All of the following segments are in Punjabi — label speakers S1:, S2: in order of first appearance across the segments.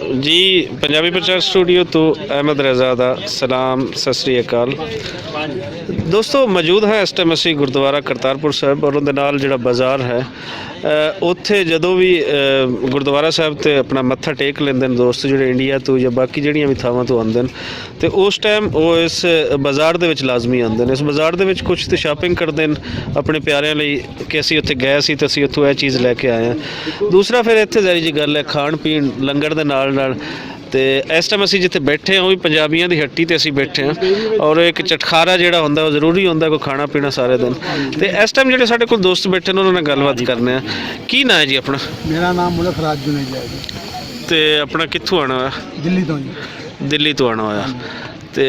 S1: जी पंजाबी प्रचार स्टूडियो तो अहमद रज़ा दा सलाम सत श्री अकाल। दोस्तों मौजूद है इस टाइम असी गुरुद्वारा करतारपुर साहब और उनके नाल जिहड़ा बाज़ार है उत्थे जदों भी गुरुद्वारा साहब ते अपना मत्था टेक लेंदे दोस्त जिहड़े इंडिया तो या बाकी जिहड़ियां भी थावां तो आंदे न ते उस टाइम वो इस बाज़ार दे विच लाजमी आंदे न। इस बाज़ार दे विच कुछ तो शॉपिंग करते हैं अपने प्यारिਆਂ ਲਈ कि असीं उत्थे गए सी ते असीं उत्थों यह चीज़ लैके आए हैं। दूसरा फिर इत्थे ज़ाहिर जी गल है खाण पीण लंगर दे नाल तो इस टाइम असीं जिथे बैठे हैं वो भी पंजाबियों की हट्टी ते असीं बैठे हैं और एक चटखारा जिहड़ा हुंदा वो जरूरी हुंदा कोई खाना पीना सारे दिन। तो इस टाइम जिहड़े साडे कोल दोस्त बैठे ने उन्होंने गलबात करने हैं। की नाम है जी अपना?
S2: मेरा नाम मुल्क राज जुनेजा है जी।
S1: तो अपना कित्थों आना होया?
S2: दिल्ली तो जी।
S1: दिल्ली तो आना होया। तो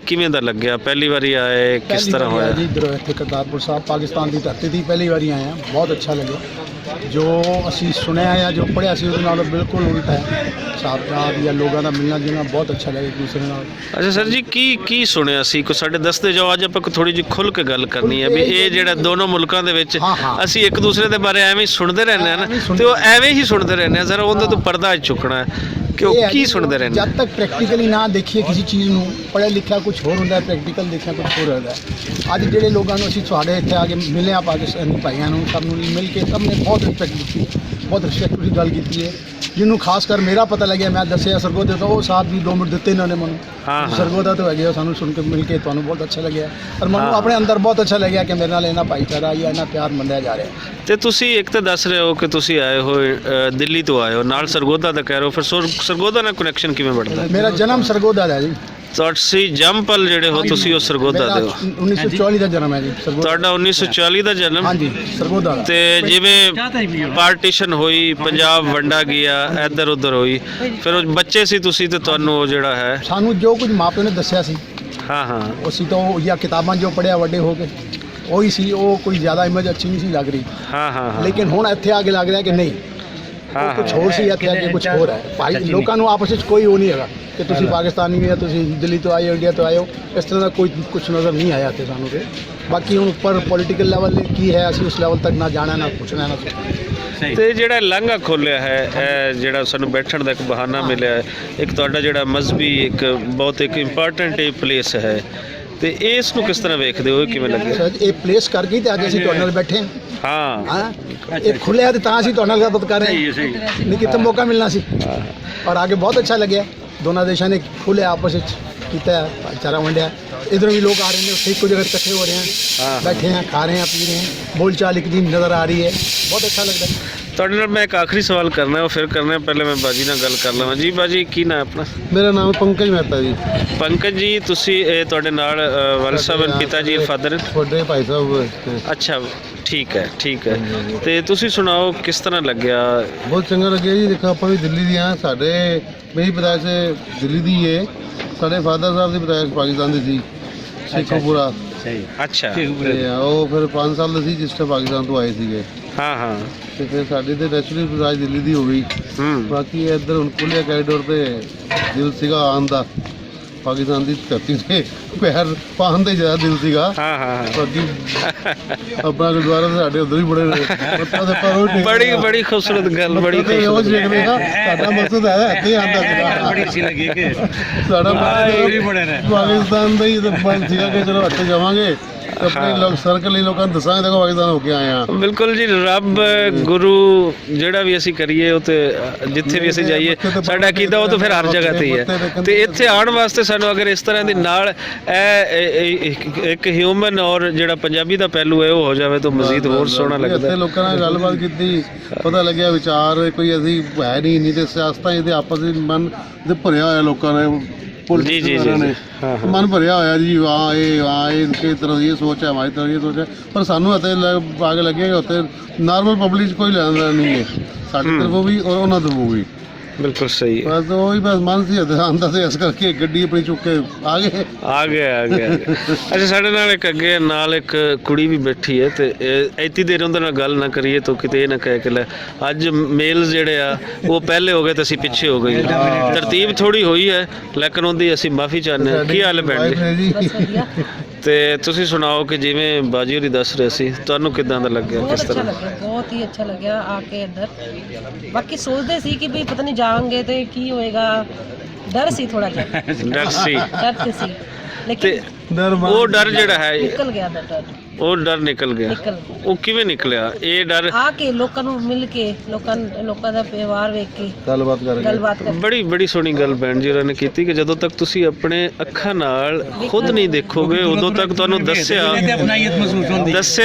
S1: किवें दा लग्या? पहली बारी आए किस तरह होया
S2: जी? इधर इत्थे करतारपुर साहब पाकिस्तान की धरती थी, पहली बारी आए हैं, बहुत अच्छा लगे। जो असी सुनिया या जो पढ़िया सी उहदे नालों बिल्कुल उल्टा है। साहब या लोगों का मिलना जुलना बहुत अच्छा लगे एक दूसरे नाल।
S1: अच्छा सर जी की सुनिया सी कोई साडे दसदे जाओ। अज आपां थोड़ी जी खुल के गल करनी है भी ये जिहड़ा दोनों मुल्कां दे विच असी एक दूसरे दे बारे एवें सुनते रहने हैं ना तो एवें ही सुनते रहने जरा उहदे तो पर्दा चुकना है कि की सुनते रहने।
S2: जब तक प्रैक्टिकली ना देखिए किसी चीज़ में पढ़िया लिखा कुछ होर होंदा है, प्रैक्टिकल देखिया कुछ होर होंदा है। अज जिहड़े लोगों को असीं तुहाडे इत्थे आके मिले आ पाकिस्तानी भाइयों को सब मिल के सब ने बहुत रिस्पैक्ट दी, बहुत रिस्पैक्ट की गल की है। जिन्होंने खासकर मेरा पता लगे मैं दसिया सरगोदा तो वो साहब भी 2 मिनट दिते इन्होंने मैं सरगोदा तो है सानू सुन के मिल के तुहानू बहुत अच्छा लगे और मैं अपने अंदर बहुत अच्छा लगे कि मेरे नाल इन्ना भाईचारा या इन्ना प्यार मंडिया जा रहा है।
S1: तो तुसी एक तो दस रहे हो कि तुसी आए हो दिल्ली तो आए हो नाल सरगोदा तो कह रहे हो फिर सरगोदा नाल कनैक्शन किवें बढ़दा?
S2: मेरा जन्म सरगोदा दा है जी।
S1: तुसी जंपल जिहड़े हो तुसी वो सरगोदा दे हो?
S2: 1940 का जन्म है जी सरगोदा।
S1: तुहाडा 1940 का जन्म?
S2: हाँ जी सरगोदा दा।
S1: ते जिवें पार्टीशन होई पंजाब वंडा गया इधर उधर होई फिर बच्चे सी तुसी ते तुहानू जिहड़ा है
S2: सानू जो कुछ माँ प्यो ने दस्सिया सी
S1: हाँ हाँ
S2: उसी तो या किताबां जो पढ़िया वड्डे हो के वही सी वो कोई ज़्यादा इमेज अच्छी नहीं सी लग रही।
S1: हाँ हाँ
S2: लेकिन हुण इत्थे आके लग रहा है कि नहीं कुछ होर सी इत्थे आके कुछ होर है। भाई लोगों को आपस में कोई वो नहीं है कि तुसी पाकिस्तानी हो तुसी दिल्ली तो आए हो इंडिया तो आए हो इस तरह का कोई कुछ नज़र नहीं आया इत्थे सानू के। बाकी हुण पर पॉलिटिकल लेवल की है असीं उस लेवल तक ना जाना ना पुछना ना सोचना।
S1: तो जिहड़ा लांघा खोलिया है जिहड़ा सानू बैठण दा एक बहाना मिलिया है एक तुहाडा जिहड़ा मजहबी एक बहुत एक इंपॉर्टेंट प्लेस है तो इस नूं किस तरह वेखदे हो किवें लगे?
S2: सर ये प्लेस करके ही तो अज असीं तुहाडे नाल बैठे हैं।
S1: हाँ
S2: ये खुलिया तो असीं तुहाडे नाल गलबात कर रहे हैं नहीं कितने मौका मिलना सी और आगे बहुत अच्छा लगे दोनों देशों ने खुले आपस में किया भाईचारा वंडिया। इधर भी लोग आ रहे हैं एक जगह इकट्ठे हो रहे हैं बैठे हैं खा रहे हैं पी रहे हैं बोलचाल एक दिन नज़र आ रही है बहुत अच्छा लगता है।
S1: तुहाडे नाल मैं एक आखिरी सवाल करना है वो फिर करना है पहले मैं बाजी नाल गल कर लवां जी। बाजी की नाम अपना?
S2: मेरा नाम पंकज मेहता जी।
S1: पंकज जी तुसी तुहाडे नाल वालिद साहब पिता जी फादर
S2: छोटे भाई साहब।
S1: अच्छा ठीक है तो तुसी सुनाओ किस तरह लग्या?
S2: बहुत चंगा लगे जी। देखो आप भी दिल्ली दी हाँ साढ़े मेरी पैदाइश दिल्ली दी है साढ़े फादर साहब की पैदाइश पाकिस्तान की सी शेखोपुरा।
S1: अच्छा
S2: वो फिर 5 साल के सी जिस टाइम पाकिस्तान तो आए थे।
S1: हाँ हाँ
S2: तो फिर साड़ी तो नैचुरली पैदाइश दिल्ली की हो गई। बाकी इधर हूँ खुलिया कैरिडोर से दिल सीगा आन का पाकिस्तान की धरती से पैर पान का ज़्यादा दिल सीगा। बाकी अपना गुरुद्वारा तो साढ़े उधर ही बड़े
S1: बड़ी खूबसूरत गल बड़ी
S2: साडा मकसद है इत्थे आंदा पाकिस्तान का ही मन सीगा कि चलो इत्थे जावांगे अपने लोग सर्कल ही लोगों दसांगे देखो पाकिस्तान होके आए हैं।
S1: बिल्कुल जी रब गुरु जिहड़ा भी असीं करिए वो तो जिथे भी असीं जाइए साडा अकीदा वो तो फिर हर जगह ते ही है। तो इत्थे आउण वास्ते सानू अगर इस तरह दी नाल एक ह्यूमन और जिहड़ा पंजाबी दा पहलू है वो हो जाए तो मजीद होर सोहना लगदा है।
S2: लोगों नाल गलबात कीती पता लग्या विचार कोई असीं है नहीं ते सियासतां इहदे आपस विच मन ते भरिया होया लोगों ने
S1: जी
S2: मन भरिया होया जी वहाँ ये इनके तरह ये सोच है हमारी तरह ये सोच है पर सानू इतने आगे लगे कि उत्थे नॉर्मल पब्लिक कोई लेना देना नहीं है साडी तरफों भी और उन्होंने तरफों भी।
S1: बिल्कुल सही
S2: बस वही बस मन से आंदा से इस करके गड्डी अपनी चुक के आ गए।
S1: अच्छा साढ़े नाल एक अगे नाल एक कुड़ी भी बैठी है तो इतनी देर उनके नाल गल ना करिए तो किते ना कहे कि अज मेल्स जिहड़े आ वो पहले हो गए तो असीं पिछे हो गए। तरतीब थोड़ी हुई है लेकिन उनकी असीं माफ़ी चाहते हैं। की हाल है भैन जी? तो तुसी सुनाओ कि जिवें बाजी होरी दस रहे सी तुहानू किदां दा लग्या? किस तरह?
S3: बहुत ही अच्छा लग्या आके इधर। बाकी सोचते सी कि भाई पता नहीं जा ਜਾਵਾਂਗੇ ਤੇ ਕੀ ਹੋਏਗਾ, ਡਰ ਸੀ ਥੋੜਾ ਜਿਹਾ,
S1: ਡਰ ਸੀ
S3: ਡਰ ਤੇ ਸੀ,
S1: ਤੇ
S3: ਲੇਕਿਨ
S1: ਉਹ ਡਰ ਜਿਹੜਾ ਹੈ
S3: ਨਿਕਲ ਗਿਆ ਦਾ ਡਰ,
S1: ਉਹ ਡਰ ਨਿਕਲ ਗਿਆ।
S3: ਨਿਕਲ ਗਿਆ।
S1: ਉਹ ਕਿਵੇਂ ਨਿਕਲਿਆ ਇਹ ਡਰ?
S3: ਆ ਕੇ ਲੋਕਾਂ ਨੂੰ ਮਿਲ ਕੇ, ਲੋਕਾਂ ਦਾ ਵਿਵਹਾਰ ਵੇਖ ਕੇ,
S2: ਗੱਲਬਾਤ
S3: ਗੱਲਬਾਤ
S1: ਬੜੀ ਬੜੀ ਸੋਹਣੀ ਗੱਲ ਭੈਣ ਜੀ ਹੋਰਾਂ ਨੇ ਕੀਤੀ ਕਿ ਜਦੋਂ ਤੱਕ ਤੁਸੀਂ ਆਪਣੇ ਅੱਖਾਂ ਨਾਲ ਖੁਦ ਨਹੀਂ ਦੇਖੋਗੇ ਉਦੋਂ ਤੱਕ ਤੁਹਾਨੂੰ ਦੱਸਿਆ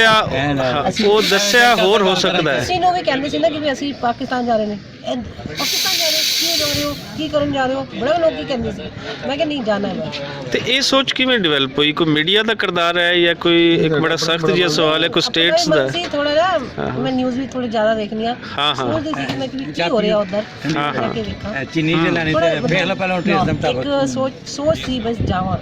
S1: ਹਾਂ, ਉਹ ਦੱਸਿਆ ਹੋਰ ਹੋ ਸਕਦਾ ਹੈ।
S3: ਅਸੀਂ ਨੂੰ ਵੀ ਕਹਿੰਦੇ ਸੀ ਨਾ ਕਿ ਵੀ ਅਸੀਂ ਪਾਕਿਸਤਾਨ ਜਾ ਰਹੇ ਨੇ, ਪਾਕਿਸਤਾਨ ਜਾ ਰਹੇ ਹੋ, ਕਿਉਂ ਜਾ ਰਹੇ ਹੋ, ਕੀ ਕਰਨ ਜਾ ਰਹੇ ਹੋ, ਬੜੇ ਲੋਕ ਕੀ ਕਹਿੰਦੇ ਸੀ। ਮੈਂ ਕਿਹਾ ਨਹੀਂ ਜਾਣਾ ਹੈ।
S1: ਤੇ ਇਹ ਸੋਚ ਕਿਵੇਂ ਡਿਵੈਲਪ ਹੋਈ? ਕੋਈ ਮੀਡੀਆ ਦਾ ਕਿਰਦਾਰ ਹੈ ਜਾਂ ਕੋਈ ਇੱਕ ਬੜਾ ਸਖਤ ਜਿਹਾ ਸਵਾਲ ਹੈ, ਕੋਈ ਸਟੇਟਸ ਦਾ?
S3: ਥੋੜਾ ਨਾ ਮੈਂ ਨਿਊਜ਼ ਵੀ ਥੋੜੀ ਜ਼ਿਆਦਾ ਦੇਖਣੀ ਆ,
S1: ਹਾਂ ਹਾਂ
S3: ਸੋਚਦੀ ਸੀ ਕਿ ਮੈਂ ਕਿ ਕੀ ਹੋ ਰਿਹਾ ਉਧਰ,
S1: ਹਾਂ, ਹਾਂ।
S3: ਕੇ ਵੇਖਾਂ।
S4: ਚੀਨੀ ਚ ਲੈਣੀ ਤੇ ਪਹਿਲਾਂ
S3: ਇੱਕ ਸੋਚ ਸੀ ਬਸ ਜਾਵਾਂ,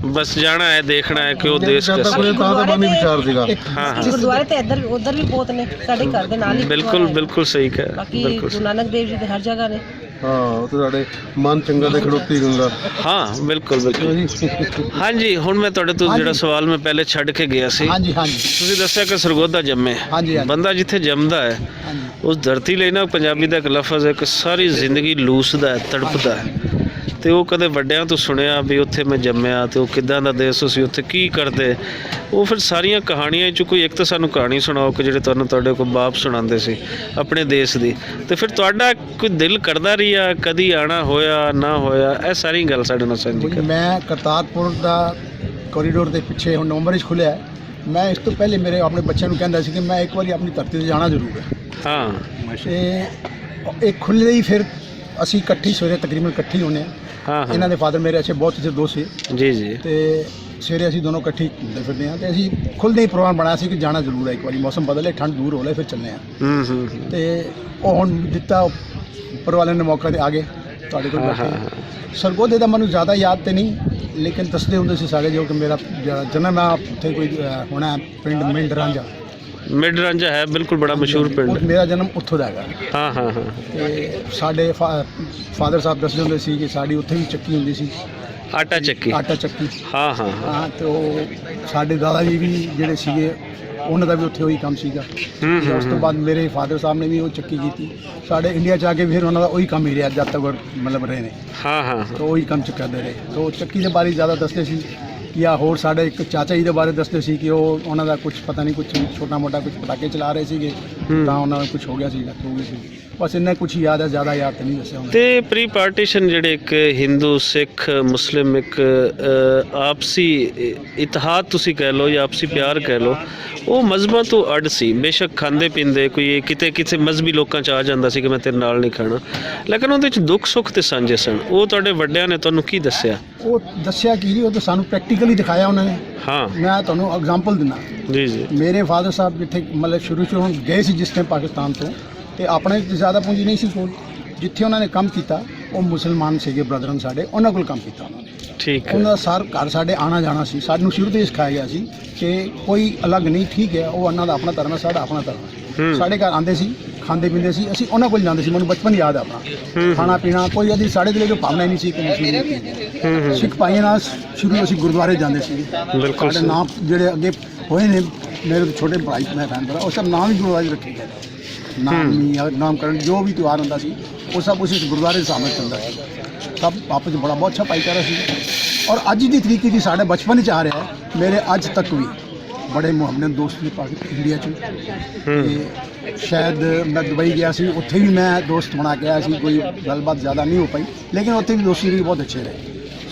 S1: ਬਸ ਜਾਣਾ ਹੈ, ਦੇਖਣਾ ਹੈ ਕਿ ਉਹ ਦੇਸ਼
S3: ਤਾਂ ਮਨ ਵਿਚਾਰ ਸੀਗਾ।
S1: ਹਾਂ, ਹਾਂ।
S3: ਗੁਰਦੁਆਰੇ ਤੇ ਇੱਧਰ ਉਧਰ ਵੀ ਬਹੁਤ ਨੇ, ਸਾਡੇ ਘਰ ਦੇ ਨਾਲ ਹੀ
S1: ਬਿਲਕੁਲ
S3: ਗੁਰਦੁਆਰਾ ਹੈ।
S1: ਬਿਲਕੁਲ ਸਹੀ ਕਹਿ,
S3: ਬਾਕੀ
S1: ਬਿਲਕੁਲ
S3: ਗੁਰੂ ਨਾਨਕ ਦੇਵ ਜੀ ਦੇ ਹਰ ਜਗ੍ਹਾ ਨੇ।
S2: ਹਾਂ, ਉਹ ਤਾਂ ਸਾਡੇ ਮਨ ਚੰਗਾ ਤੇ ਖੜੋਤੀ ਹੁੰਦਾ।
S1: ਹਾਂ ਬਿਲਕੁਲ ਬਿਲਕੁਲ। ਹਾਂਜੀ, ਹੁਣ ਮੈਂ ਤੁਹਾਡੇ ਤੋਂ ਜਿਹੜਾ ਸਵਾਲ ਮੈਂ ਪਹਿਲੇ ਛੱਡ ਕੇ ਗਿਆ ਸੀ,
S2: ਹਾਂਜੀ ਹਾਂਜੀ
S1: ਤੁਸੀਂ ਦੱਸਿਆ ਕਿ ਸਰਗੋਧਾ ਜੰਮੇ।
S2: ਹਾਂਜੀ, ਹਾਂਜੀ।
S1: ਬੰਦਾ ਜਿੱਥੇ ਜੰਮਦਾ ਹੈ
S2: ਹਾਂਜੀ
S1: ਉਸ ਧਰਤੀ ਲਈ ਨਾ, ਪੰਜਾਬੀ ਦਾ ਇੱਕ ਲਫ਼ਜ਼ ਹੈ ਕਿ ਸਾਰੀ ਜ਼ਿੰਦਗੀ ਲੂਸਦਾ ਹੈ, ਤੜਪਦਾ ਹੈ। ਤੇ ਉਹ ਕਦੇ ਵੱਡਿਆਂ ਤੋਂ ਸੁਣਿਆ ਵੀ ਉੱਥੇ ਮੈਂ ਜੰਮਿਆ ਤੇ ਉਹ ਕਿੱਦਾਂ ਦਾ ਦੇਸ਼ ਸੀ, ਉੱਥੇ ਕੀ ਕਰਦੇ, ਉਹ ਫਿਰ ਸਾਰੀਆਂ ਕਹਾਣੀਆਂ 'ਚ ਕੋਈ ਇੱਕ ਤਾਂ ਸਾਨੂੰ ਕਹਾਣੀ ਸੁਣਾਓ ਕਿ ਜਿਹੜੇ ਤੁਹਾਡੇ ਕੋਲ ਬਾਪ ਸੁਣਾਉਂਦੇ ਸੀ ਆਪਣੇ ਦੇਸ਼ ਦੀ, ਤੇ ਫਿਰ ਤੁਹਾਡਾ ਕੋਈ ਦਿਲ ਕਰਦਾ ਰਿਹਾ ਕਦੀ ਆਣਾ ਹੋਇਆ ਨਾ ਹੋਇਆ, ਇਹ ਸਾਰੀ ਗੱਲ ਸਾਡੇ ਨਾਲ ਸਾਂਝੀ ਕਰੋ।
S2: ਮੈਂ ਕਰਤਾਰਪੁਰ ਦਾ ਕੋਰੀਡੋਰ ਦੇ ਪਿੱਛੇ ਹੁਣ ਨਵੰਬਰ 'ਚ ਖੁੱਲਿਆ। ਮੈਂ ਇਸ ਤੋਂ ਪਹਿਲੇ ਮੇਰੇ ਆਪਣੇ ਬੱਚਿਆਂ ਨੂੰ ਕਹਿੰਦਾ ਸੀ ਕਿ ਮੈਂ ਇੱਕ ਵਾਰੀ ਆਪਣੀ ਧਰਤੀ 'ਤੇ ਜਾਣਾ ਜ਼ਰੂਰ ਹੈ।
S1: ਹਾਂ
S2: ਤੇ ਇਹ ਖੁੱਲ੍ਹਦੇ ਹੀ ਫਿਰ ਅਸੀਂ ਇਕੱਠੀ ਸਵੇਰੇ ਤਕਰੀਬਨ ਇਕੱਠੇ ਹੁੰਦੇ ਹਾਂ।
S1: ਹਾਂ
S2: ਇਹਨਾਂ ਦੇ ਫਾਦਰ ਮੇਰੇ ਅੱਛੇ ਬਹੁਤ ਅੱਛੇ ਦੋਸਤ ਸੀ
S1: ਜੀ ਜੀ।
S2: ਤੇ ਸਵੇਰੇ ਅਸੀਂ ਦੋਨੋਂ ਇਕੱਠੇ ਘੁੰਮਦੇ ਫਿਰਦੇ ਹਾਂ ਤੇ ਅਸੀਂ ਖੁੱਲ੍ਹਦੇ ਹੀ ਪ੍ਰੋਗਰਾਮ ਬਣਾਇਆ ਸੀ ਕਿ ਜਾਣਾ ਜ਼ਰੂਰ ਹੈ, ਇੱਕ ਵਾਰੀ ਮੌਸਮ ਬਦਲੇ, ਠੰਡ ਦੂਰ ਹੋ ਲੈ, ਫਿਰ ਚੱਲਦੇ ਹਾਂ। ਤੇ ਉਹ ਹੁਣ ਦਿੱਤਾ ਉੱਪਰ ਵਾਲਿਆਂ ਨੇ ਮੌਕਾ ਤੇ ਆ ਗਏ ਤੁਹਾਡੇ ਕੋਲ ਬੈਠੇ। ਸਰਗੋਧੇ ਦਾ ਮੈਨੂੰ ਜ਼ਿਆਦਾ ਯਾਦ ਤੇ ਨਹੀਂ, ਲੇਕਿਨ ਦੱਸਦੇ ਹੁੰਦੇ ਸੀ ਸਾਰੇ ਜੋ ਕਿ ਮੇਰਾ ਜਿਹੜਾ ਜਨਮ ਆ ਉੱਥੇ ਕੋਈ ਹੋਣਾ ਪਿੰਡ ਮਿੰਡ ਰਾਂਝਾ,
S1: ਮਿਡ ਰਾਂਝਾ ਹੈ, ਬਿਲਕੁਲ ਬੜਾ ਮਸ਼ਹੂਰ ਪਿੰਡ।
S2: ਮੇਰਾ ਜਨਮ ਉੱਥੋਂ ਦਾ ਹੈਗਾ।
S1: ਹਾਂ ਹਾਂ ਹਾਂ।
S2: ਤੇ ਸਾਡੇ ਫਾਦਰ ਸਾਹਿਬ ਦੱਸਦੇ ਹੁੰਦੇ ਸੀ ਕਿ ਸਾਡੀ ਉੱਥੇ ਵੀ ਚੱਕੀ ਹੁੰਦੀ ਸੀ,
S1: ਆਟਾ ਚੱਕੀ।
S2: ਆਟਾ ਚੱਕੀ।
S1: ਹਾਂ ਹਾਂ ਹਾਂ।
S2: ਹਾਂ, ਤੇ ਉਹ ਸਾਡੇ ਦਾਦਾ ਜੀ ਵੀ ਜਿਹੜੇ ਸੀਗੇ ਉਹਨਾਂ ਦਾ ਵੀ ਉੱਥੇ ਉਹੀ ਕੰਮ ਸੀਗਾ। ਉਸ ਤੋਂ ਬਾਅਦ ਮੇਰੇ ਫਾਦਰ ਸਾਹਿਬ ਨੇ ਵੀ ਉਹ ਚੱਕੀ ਕੀਤੀ। ਸਾਡੇ ਇੰਡੀਆ 'ਚ ਆ ਕੇ ਫਿਰ ਉਹਨਾਂ ਦਾ ਉਹੀ ਕੰਮ ਹੀ ਰਿਹਾ ਜਦ ਤੱਕ ਮਤਲਬ ਰਹੇ ਨੇ।
S1: ਹਾਂ ਹਾਂ
S2: ਤਾਂ ਉਹੀ ਕੰਮ 'ਚ ਕਰਦੇ ਰਹੇ। ਤਾਂ ਉਹ ਚੱਕੀ ਦੇ ਬਾਰੇ ਜ਼ਿਆਦਾ ਦੱਸਦੇ ਸੀ। ਜਾਂ ਹੋਰ ਸਾਡੇ ਇੱਕ ਚਾਚਾ ਜੀ ਦੇ ਬਾਰੇ ਦੱਸਦੇ ਸੀ ਕਿ ਉਹ ਉਹਨਾਂ ਦਾ ਕੁਝ ਪਤਾ ਨਹੀਂ, ਕੁਝ ਛੋਟਾ ਮੋਟਾ ਕੁਝ ਪਟਾਕੇ ਚਲਾ ਰਹੇ ਸੀਗੇ ਤਾਂ ਉਹਨਾਂ ਨੂੰ ਕੁਝ ਹੋ ਗਿਆ ਸੀ, ਡੈਥ ਹੋ ਗਈ ਸੀ। ਬਸ ਇੰਨਾ ਕੁਝ ਯਾਦ ਹੈ, ਜ਼ਿਆਦਾ ਯਾਦ ਤਾਂ ਨਹੀਂ ਦੱਸਿਆ ਉਹਨਾਂ ਨੇ।
S1: ਤੇ ਪ੍ਰੀ ਪਾਰਟੀਸ਼ਨ ਜਿਹੜੇ ਇੱਕ ਹਿੰਦੂ ਸਿੱਖ ਮੁਸਲਿਮ ਇੱਕ ਆਪਸੀ ਇਤਿਹਾਦ ਤੁਸੀਂ ਕਹਿ ਲਓ ਜਾਂ ਆਪਸੀ ਪਿਆਰ ਕਹਿ ਲਓ, ਉਹ ਮਜ਼ਹਬਾਂ ਤੋਂ ਅੱਡ ਸੀ। ਬੇਸ਼ੱਕ ਖਾਂਦੇ ਪੀਂਦੇ ਕੋਈ ਕਿਤੇ ਕਿਸੇ ਮਜ਼ਹਬੀ ਲੋਕਾਂ 'ਚ ਆ ਜਾਂਦਾ ਸੀ ਕਿ ਮੈਂ ਤੇਰੇ ਨਾਲ ਨਹੀਂ ਖਾਣਾ, ਲੇਕਿਨ ਉਹਦੇ 'ਚ ਦੁੱਖ ਸੁੱਖ ਤੇ ਸਾਂਝੇ ਸਨ। ਉਹ ਤੁਹਾਡੇ ਵੱਡਿਆਂ ਨੇ ਤੁਹਾਨੂੰ ਕੀ ਦੱਸਿਆ?
S2: ਉਹ ਦੱਸਿਆ ਕੀ ਜੀ, ਉਹ ਤਾਂ ਸਾਨੂੰ ਪ੍ਰੈਕਟੀਕਲੀ ਦਿਖਾਇਆ ਉਹਨਾਂ ਨੇ।
S1: ਹਾਂ
S2: ਮੈਂ ਤੁਹਾਨੂੰ ਐਗਜ਼ਾਮਪਲ ਦਿੰਦਾ।
S1: ਜੀ ਜੀ।
S2: ਮੇਰੇ ਫਾਦਰ ਸਾਹਿਬ ਜਿੱਥੇ ਮਤਲਬ ਸ਼ੁਰੂ ਗਏ ਸੀ ਜਿਸ ਟਾਈਮ ਪਾਕਿਸਤਾਨ ਤੋਂ, ਤੇ ਆਪਣੇ ਜ਼ਿਆਦਾ ਪੂੰਜੀ ਨਹੀਂ ਸੀ ਕੋਲ। ਜਿੱਥੇ ਉਹਨਾਂ ਨੇ ਕੰਮ ਕੀਤਾ ਉਹ ਮੁਸਲਮਾਨ ਸੀਗੇ ਬ੍ਰਦਰਨ ਸਾਡੇ, ਉਹਨਾਂ ਕੋਲ ਕੰਮ ਕੀਤਾ ਉਹਨਾਂ ਨੇ।
S1: ਠੀਕ ਹੈ।
S2: ਉਹਨਾਂ ਦਾ ਸਾਰ ਘਰ ਸਾਡੇ ਆਣਾ ਜਾਣਾ ਸੀ। ਸਾਨੂੰ ਸ਼ੁਰੂ ਤੋਂ ਹੀ ਸਿਖਾਇਆ ਗਿਆ ਸੀ ਕਿ ਕੋਈ ਅਲੱਗ ਨਹੀਂ, ਠੀਕ ਹੈ, ਉਹ ਉਹਨਾਂ ਦਾ ਆਪਣਾ ਧਰਮ ਹੈ, ਸਾਡਾ ਆਪਣਾ ਧਰਮ ਹੈ। ਸਾਡੇ ਘਰ ਆਉਂਦੇ ਸੀ, ਖਾਂਦੇ ਪੀਂਦੇ ਸੀ, ਅਸੀਂ ਉਹਨਾਂ ਕੋਲ ਜਾਂਦੇ ਸੀ। ਮੈਨੂੰ ਬਚਪਨ ਯਾਦ ਹੈ ਆਪਣਾ ਖਾਣਾ ਪੀਣਾ। ਕੋਈ ਉਹਦੀ ਸਾਡੇ ਦਿਲੇ ਜੋ ਭਾਵਨਾ ਹੀ ਨਹੀਂ ਸੀ ਕਿ ਮੁਸਲਿਮ ਸਿੱਖ ਭਾਈਆਂ ਨਾਲ ਸ਼ੁਰੂ ਅਸੀਂ ਗੁਰਦੁਆਰੇ ਜਾਂਦੇ ਸੀ।
S1: ਬਿਲਕੁਲ
S2: ਸਾਡੇ ਨਾਮ ਜਿਹੜੇ ਅੱਗੇ ਹੋਏ ਨੇ ਮੇਰੇ ਤੋਂ ਛੋਟੇ ਭਾਈ ਮੈਂ ਭੈਣ ਭਰਾ, ਉਹ ਸਭ ਨਾਮ ਹੀ ਗੁਰਦੁਆਰੇ ਰੱਖੇ ਗਏ। ਨਾਮਕਰਨ ਜੋ ਵੀ ਤਿਉਹਾਰ ਹੁੰਦਾ ਸੀ ਉਹ ਸਭ ਉਸੇ ਗੁਰਦੁਆਰੇ ਦੇ ਸਾਹਮਣੇ ਚੱਲਦਾ ਸੀ। ਸਭ ਆਪਸ ਵਿੱਚ ਬੜਾ ਬਹੁਤ ਅੱਛਾ ਭਾਈਚਾਰਾ ਸੀ। ਔਰ ਅੱਜ ਦੀ ਤਰੀਕੇ ਦੀ ਸਾਡੇ ਬਚਪਨ 'ਚ ਆ ਰਿਹਾ ਹੈ। ਮੇਰੇ ਅੱਜ ਤੱਕ ਵੀ ਬੜੇ ਮੁਹੱਬਤ ਦੋਸਤ ਨੇ ਇੰਡੀਆ 'ਚ। ਤੇ ਸ਼ਾਇਦ ਮੈਂ ਦੁਬਈ ਗਿਆ ਸੀ, ਉੱਥੇ ਵੀ ਮੈਂ ਦੋਸਤ ਬਣਾ ਕੇ ਆਇਆ ਸੀ। ਕੋਈ ਗੱਲਬਾਤ ਜ਼ਿਆਦਾ ਨਹੀਂ ਹੋ ਪਾਈ, ਲੇਕਿਨ ਉੱਥੇ ਵੀ ਦੋਸਤੀ ਵੀ ਬਹੁਤ ਅੱਛੇ ਰਹੇ।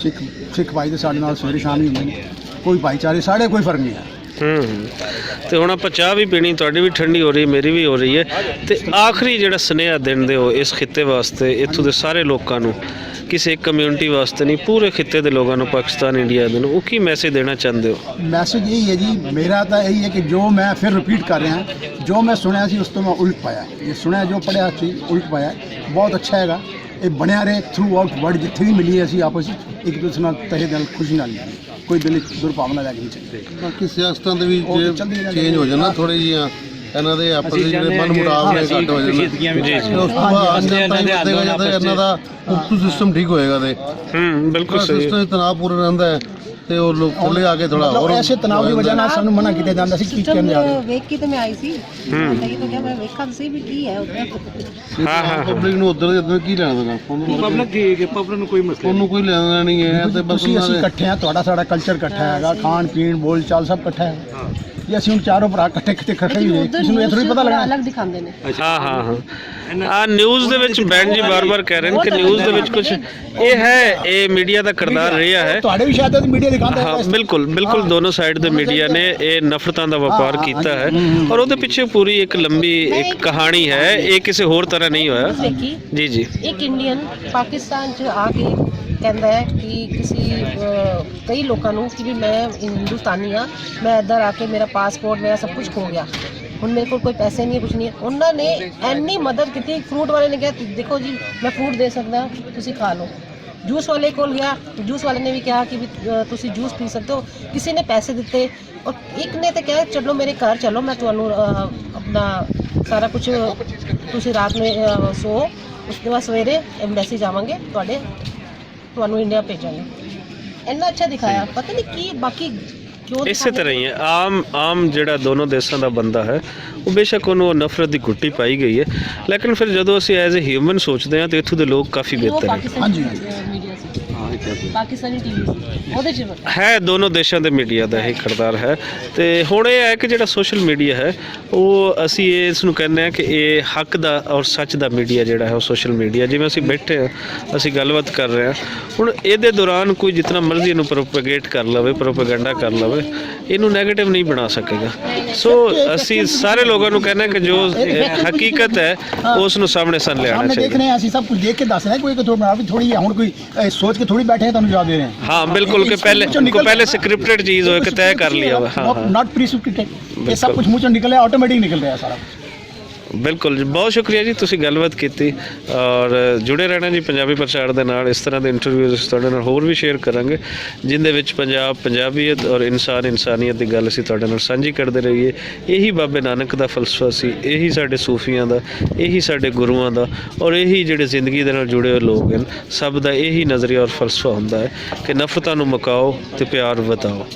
S2: ਸਿੱਖ ਭਾਈ ਦੇ ਸਾਡੇ ਨਾਲ ਸਵੇਰੇ ਸ਼ਾਮ ਹੀ ਹੁੰਦੇ ਨੇ। ਕੋਈ ਭਾਈਚਾਰੇ ਸਾਡੇ ਕੋਈ ਫਰਕ ਨਹੀਂ ਹੈ।
S1: ਤੇ ਹੁਣ ਆਪਾਂ ਚਾਹ ਵੀ ਪੀਣੀ, ਤੁਹਾਡੀ ਵੀ ਠੰਡੀ ਹੋ ਰਹੀ, ਮੇਰੀ ਵੀ ਹੋ ਰਹੀ ਹੈ। ਤੇ ਆਖਰੀ ਜਿਹੜਾ ਸੁਨੇਹਾ ਦਿੰਦੇ ਹੋ ਇਸ ਖਿੱਤੇ ਵਾਸਤੇ, ਇੱਥੋਂ ਦੇ ਸਾਰੇ ਲੋਕਾਂ ਨੂੰ, ਕਿਸੇ ਇੱਕ ਕਮਿਊਨਿਟੀ ਵਾਸਤੇ ਨਹੀਂ, ਪੂਰੇ ਖਿੱਤੇ ਦੇ ਲੋਕਾਂ ਨੂੰ, ਪਾਕਿਸਤਾਨ ਇੰਡੀਆ ਦੇ ਨੂੰ, ਉਹ ਕੀ ਮੈਸੇਜ ਦੇਣਾ ਚਾਹੁੰਦੇ ਹੋ?
S2: ਮੈਸੇਜ ਇਹੀ ਹੈ ਜੀ, ਮੇਰਾ ਤਾਂ ਇਹੀ ਹੈ ਕਿ ਜੋ ਮੈਂ ਫਿਰ ਰਿਪੀਟ ਕਰ ਰਿਹਾ, ਜੋ ਮੈਂ ਸੁਣਿਆ ਸੀ ਉਸ ਤੋਂ ਮੈਂ ਉਲਟ ਪਾਇਆ। ਇਹ ਸੁਣਿਆ ਜੋ ਪੜ੍ਹਿਆ ਸੀ ਉਲਟ ਪਾਇਆ। ਬਹੁਤ ਅੱਛਾ ਹੈਗਾ, ਇਹ ਬਣਿਆ ਰਹੇ ਥਰੂ ਆਊਟ ਵਰਲਡ। ਜਿੱਥੇ ਵੀ ਮਿਲੀ ਅਸੀਂ ਆਪਸ ਵਿੱਚ ਇੱਕ ਦੂਸਰੇ ਨਾਲ ਤਹਿ ਦਿਲ ਖੁਸ਼ੀ ਨਾਲ ਮਿਲੀ, ਕੋਈ ਦਿਲ ਦੁਰਭਾਵਨਾ ਲੈ ਕੇ ਨਹੀਂ ਚੱਲਦੇ।
S5: ਬਾਕੀ ਸਿਆਸਤਾਂ ਦੇ ਵੀ ਚੇਂਜ ਹੋ ਜਾਣਾ ਥੋੜ੍ਹੇ ਜਿਹੀਆਂ, ਇਹਨਾਂ ਦੇ ਆਪਸ ਵਿੱਚ ਜਿਹੜੇ ਮਨ ਮੁਟਾਵ ਨੇ ਘੱਟ ਹੋ ਜਾਣਾ। ਉਸ ਤੋਂ ਬਾਅਦ ਇਹਨਾਂ ਦਾ ਉਰਦੂ ਸਿਸਟਮ ਠੀਕ ਹੋਏਗਾ ਤੇ
S1: ਬਿਲਕੁਲ ਸਹੀ।
S5: ਸਿਸਟਮ ਤਣਾਅ ਪੂਰਾ ਰਹਿੰਦਾ ਹੈ। ਤੇ ਉਹ ਲੋਕ ਥੱਲੇ ਆ ਕੇ ਥੋੜਾ
S2: ਮਤਲਬ
S5: ਹੋਰ
S2: ਐਸੇ ਤਣਾਅ ਦੀ ਵਜ੍ਹਾ ਨਾਲ ਸਾਨੂੰ ਮਨਾ ਕੀਤਾ ਜਾਂਦਾ ਸੀ ਕੀ ਕਰਨ ਜਾ ਰਹੇ ਹੋ।
S3: ਵੇਖ ਕੇ ਤੇ ਮੈਂ ਆਈ ਸੀ ਕਈ ਤਾਂ ਕਿਹਾ ਮੈਂ ਵੇਖਾਂ ਸੀ ਵੀ ਕੀ ਹੈ ਉੱਥੇ।
S1: ਹਾਂ
S5: ਪਬਲਿਕ ਨੂੰ ਉਧਰ ਕੀ ਲੈਣਾ ਦੇਣਾ ਪਬਲਿਕ ਨੂੰ ਕੋਈ ਮਸਲਾ ਉਹਨੂੰ ਕੋਈ ਲੈਣਾ ਨਹੀਂ ਹੈ ਤੇ ਬਸ
S2: ਤੁਸੀਂ ਅਸੀਂ ਇਕੱਠੇ ਆ, ਤੁਹਾਡਾ ਸਾਡਾ ਕਲਚਰ ਇਕੱਠਾ ਹੈਗਾ, ਖਾਣ ਪੀਣ ਬੋਲ ਚਾਲ ਸਭ ਇਕੱਠਾ ਹੈ। ਜੇ ਅਸੀਂ ਹੁਣ ਚਾਰੋਂ ਭਰਾ ਇਕੱਠੇ ਇਕੱਠੇ ਹੀ ਹੋਏ ਕਿਸੇ ਨੂੰ ਇਹ ਥੋੜੀ ਪਤਾ ਲੱਗਣਾ।
S3: ਅਲੱਗ ਦਿਖਾਉਂਦੇ ਨੇ।
S1: ਹਾਂ ਆ ਨਿਊਜ਼ ਦੇ ਵਿੱਚ ਬੈਨ ਜੀ ਬਾਰ-ਬਾਰ ਕਹਿ ਰਹੇ ਨੇ ਕਿ ਨਿਊਜ਼ ਦੇ ਵਿੱਚ ਕੁਝ ਇਹ ਹੈ, ਇਹ ਮੀਡੀਆ ਦਾ ਕਿਰਦਾਰ ਰਿਹਾ ਹੈ।
S2: ਤੁਹਾਡੇ ਵੀ ਸ਼ਾਇਦ ਮੀਡੀਆ ਦਿਖਾਉਂਦਾ
S1: ਹਾਂ
S2: ਹੈ।
S1: ਬਿਲਕੁਲ ਦੋਨੋਂ ਸਾਈਡ ਦੇ ਮੀਡੀਆ ਨੇ ਇਹ ਨਫ਼ਰਤਾਂ ਦਾ ਵਪਾਰ ਕੀਤਾ ਹੈ ਔਰ ਉਹਦੇ ਪਿੱਛੇ ਪੂਰੀ ਇੱਕ ਲੰਬੀ ਇੱਕ ਕਹਾਣੀ ਹੈ, ਇਹ ਕਿਸੇ ਹੋਰ ਤਰ੍ਹਾਂ ਨਹੀਂ ਹੋਇਆ।
S3: ਦੇਖੀ
S1: ਜੀ
S3: ਇੱਕ ਇੰਡੀਅਨ ਪਾਕਿਸਤਾਨ 'ਚ ਆ ਕੇ ਕਹਿੰਦਾ ਹੈ ਕਿ ਕਈ ਲੋਕਾਂ ਨੂੰ ਕਿ ਵੀ ਮੈਂ ਹਿੰਦੁਸਤਾਨੀ ਹਾਂ, ਮੈਂ ਇੱਧਰ ਆ ਕੇ ਮੇਰਾ ਪਾਸਪੋਰਟ ਮੇਰਾ ਸਭ ਕੁਝ ਖੋ ਗਿਆ, ਹੁਣ ਮੇਰੇ ਕੋਲ ਕੋਈ ਪੈਸੇ ਨਹੀਂ ਹੈ ਕੁਝ ਨਹੀਂ ਹੈ। ਉਹਨਾਂ ਨੇ ਇੰਨੀ ਮਦਦ ਕੀਤੀ। ਫਰੂਟ ਵਾਲੇ ਨੇ ਕਿਹਾ ਦੇਖੋ ਜੀ ਮੈਂ ਫਰੂਟ ਦੇ ਸਕਦਾ, ਤੁਸੀਂ ਖਾ ਲਓ। ਜੂਸ ਵਾਲੇ ਕੋਲ ਗਿਆ, ਜੂਸ ਵਾਲੇ ਨੇ ਵੀ ਕਿਹਾ ਕਿ ਵੀ ਤੁਸੀਂ ਜੂਸ ਪੀ ਸਕਦੇ ਹੋ। ਕਿਸੇ ਨੇ ਪੈਸੇ ਦਿੱਤੇ ਔਰ ਇੱਕ ਨੇ ਤਾਂ ਕਿਹਾ ਚਲੋ ਮੇਰੇ ਘਰ ਚਲੋ, ਮੈਂ ਤੁਹਾਨੂੰ ਆਪਣਾ ਸਾਰਾ ਕੁਝ ਤੁਸੀਂ ਰਾਤ ਨੂੰ ਸੋ, ਉਸ ਤੋਂ ਬਾਅਦ ਸਵੇਰੇ ਐਮਬੈਸੀ ਜਾਵਾਂਗੇ ਤੁਹਾਨੂੰ ਇੰਡੀਆ ਭੇਜਾਂਗੇ। ਇੰਨਾ ਅੱਛਾ ਦਿਖਾਇਆ, ਪਤਾ ਨਹੀਂ ਕੀ ਬਾਕੀ ਕਿਉਂ
S1: ਇਸੇ ਤਰ੍ਹਾਂ ਹੀ ਹੈ। ਆਮ ਜਿਹੜਾ ਦੋਨੋਂ ਦੇਸ਼ਾਂ ਦਾ ਬੰਦਾ ਹੈ ਉਹ ਬੇਸ਼ੱਕ ਉਹਨੂੰ ਨਫ਼ਰਤ ਦੀ ਗੁੱਟੀ ਪਾਈ ਗਈ ਹੈ, ਲੇਕਿਨ ਫਿਰ ਜਦੋਂ ਅਸੀਂ ਐਜ਼ ਅ ਹਿਊਮਨ ਸੋਚਦੇ ਹਾਂ ਤਾਂ ਇੱਥੋਂ ਦੇ ਲੋਕ ਕਾਫੀ ਬਿਹਤਰ ਹੈ।
S2: ਹਾਂਜੀ
S3: ਮੀਡੀਆ ਸੀ, ਪਾਕਿਸਤਾਨੀ ਟੀਵੀ ਸੀ, ਉਹਦੇ 'ਚ
S1: ਹੈ ਦੋਨੋਂ ਦੇਸ਼ਾਂ ਦੇ ਮੀਡੀਆ ਦਾ ਇਹ ਕਿਰਦਾਰ ਹੈ। ਤੇ ਹੁਣ ਇਹ ਹੈ ਕਿ ਜਿਹੜਾ ਸੋਸ਼ਲ ਮੀਡੀਆ ਹੈ ਉਹ ਅਸੀਂ ਇਸ ਨੂੰ ਕਹਿੰਦੇ ਹਾਂ ਕਿ ਇਹ ਹੱਕ ਦਾ ਔਰ ਸੱਚ ਦਾ ਮੀਡੀਆ ਜਿਹੜਾ ਹੈ ਉਹ ਸੋਸ਼ਲ ਮੀਡੀਆ। ਜਿਵੇਂ ਅਸੀਂ ਬੈਠੇ ਹਾਂ, ਅਸੀਂ ਗੱਲਬਾਤ ਕਰ ਰਹੇ ਹਾਂ, ਹੁਣ ਇਹਦੇ ਦੌਰਾਨ ਕੋਈ ਜਿਤਨਾ ਮਰਜ਼ੀ ਇਹਨੂੰ ਪ੍ਰੋਪੇਗੇਟ ਕਰ ਲਵੇ, ਪ੍ਰੋਪੇਗੈਂਡਾ ਕਰ ਲਵੇ, ਇਹਨੂੰ ਨੈਗੇਟਿਵ ਨਹੀਂ ਬਣਾ ਸਕੇਗਾ। ਸੋ ਅਸੀਂ ਸਾਰੇ ਲੋਕਾਂ ਨੂੰ ਕਹਿੰਦੇ ਹਾਂ ਕਿ ਜੋ ਹਕੀਕਤ ਹੈ ਉਸ ਨੂੰ ਸਾਹਮਣੇ ਲਿਆਉਣਾ
S2: ਸਾਹਮਣੇ ਦੇਖ
S1: ਚਾਹੀਦਾ।
S2: ਰਹੇ ਹਾਂ, ਅਸੀਂ ਸਭ ਕੁਝ ਦੇਖ ਕੇ ਦੱਸ ਰਹੇ ਹਾਂ। ਕੋਈ ਥੋੜੀ ਹੁਣ ਕੋਈ ਸੋਚ ਕੇ ਥੋੜੀ बैठे हैं ਤੁਹਾਨੂੰ जवाब दे रहे हैं।
S1: हाँ बिल्कुल कि पहले स्क्रिप्टेड चीज़ हो कि तय कर लिया हुआ। हाँ
S2: नॉट प्री स्क्रिप्टेड, ये सब कुछ मुंह चों निकल रहा है, ऑटोमेटिक निकल रहा है सारा।
S1: ਬਿਲਕੁਲ ਜੀ, ਬਹੁਤ ਸ਼ੁਕਰੀਆ ਜੀ, ਤੁਸੀਂ ਗੱਲਬਾਤ ਕੀਤੀ ਔਰ ਜੁੜੇ ਰਹਿਣਾ ਜੀ ਪੰਜਾਬੀ ਪ੍ਰਚਾਰ ਦੇ ਨਾਲ। ਇਸ ਤਰ੍ਹਾਂ ਦੇ ਇੰਟਰਵਿਊਜ਼ ਅਸੀਂ ਤੁਹਾਡੇ ਨਾਲ ਹੋਰ ਵੀ ਸ਼ੇਅਰ ਕਰਾਂਗੇ ਜਿਨ੍ਹਾਂ ਵਿੱਚ ਪੰਜਾਬੀਅਤ ਔਰ ਇਨਸਾਨੀਅਤ ਦੀ ਗੱਲ ਅਸੀਂ ਤੁਹਾਡੇ ਨਾਲ ਸਾਂਝੀ ਕਰਦੇ ਰਹੀਏ। ਇਹੀ ਬਾਬੇ ਨਾਨਕ ਦਾ ਫਲਸਫਾ ਸੀ, ਇਹੀ ਸਾਡੇ ਸੂਫੀਆਂ ਦਾ, ਇਹੀ ਸਾਡੇ ਗੁਰੂਆਂ ਦਾ ਔਰ ਇਹੀ ਜਿਹੜੇ ਜ਼ਿੰਦਗੀ ਦੇ ਨਾਲ ਜੁੜੇ ਹੋਏ ਲੋਕ ਹਨ, ਸਭ ਦਾ ਇਹੀ ਨਜ਼ਰੀਆ ਔਰ ਫਲਸਫਾ ਹੁੰਦਾ ਹੈ ਕਿ ਨਫ਼ਰਤਾਂ ਨੂੰ ਮੁਕਾਓ ਤੇ ਪਿਆਰ ਵਟਾਓ।